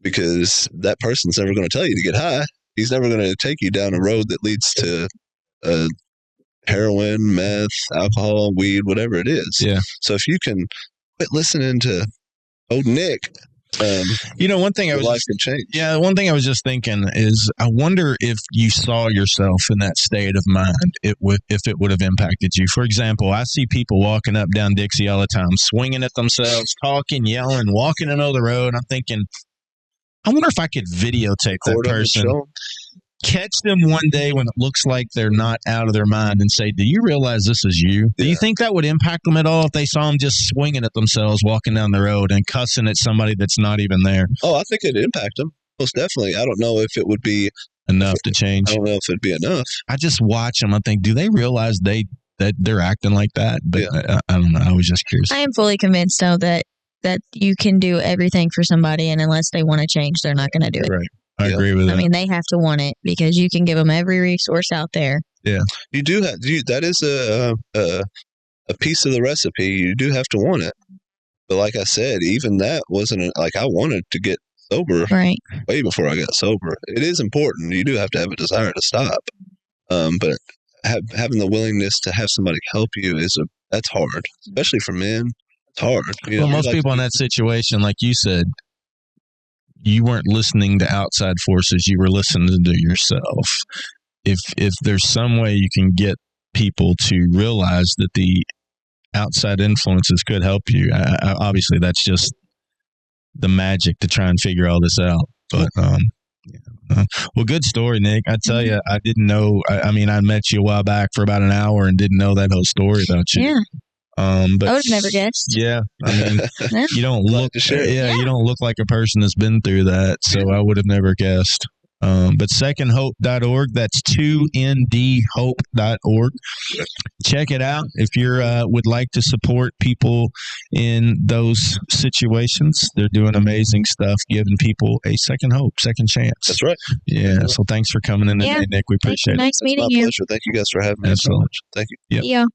because that person's never going to tell you to get high. He's never going to take you down a road that leads to heroin, meth, alcohol, weed, whatever it is. Yeah. So if you can quit listening to old Nick, one thing life can change. Yeah, one thing I was just thinking is, I wonder if you saw yourself in that state of mind, if it would have impacted you. For example, I see people walking up down Dixie all the time, swinging at themselves, talking, yelling, walking another road. I'm thinking, I wonder if I could videotape that person, catch them one day when it looks like they're not out of their mind, and say, do you realize this is you? Do you think that would impact them at all if they saw them just swinging at themselves walking down the road and cussing at somebody that's not even there? Oh, I think it'd impact them. Most definitely. I don't know if it would be enough to change. I don't know if it'd be enough. I just watch them. I think, do they realize that they're acting like that? But I don't know. I was just curious. I am fully convinced, though, that you can do everything for somebody, and unless they want to change, they're not going to do it. Right. I agree with that. I mean, they have to want it, because you can give them every resource out there. Yeah. You do have, that is a piece of the recipe. You do have to want it. But like I said, even that wasn't I wanted to get sober right way before I got sober. It is important. You do have to have a desire to stop. But having the willingness to have somebody help you that's hard, especially for men. It's hard. Well, most people in that situation, like you said, you weren't listening to outside forces. You were listening to yourself. If there's some way you can get people to realize that the outside influences could help you, obviously that's just the magic to try and figure all this out. But well, good story, Nick. I tell you, I didn't know. I mean, I met you a while back for about an hour and didn't know that whole story about you. Yeah. But I would have never guessed. Yeah, I mean, you don't look. You don't look like a person that's been through that, so I would have never guessed. But secondhope.org, that's 2ndhope.org. Check it out if you would like to support people in those situations. They're doing amazing stuff, giving people a second hope, second chance. That's right. Yeah. So thanks for coming in today, Nick. We appreciate it. Nice meeting you. My pleasure. Thank you guys for having me so much. Thank you. Yep. Yeah.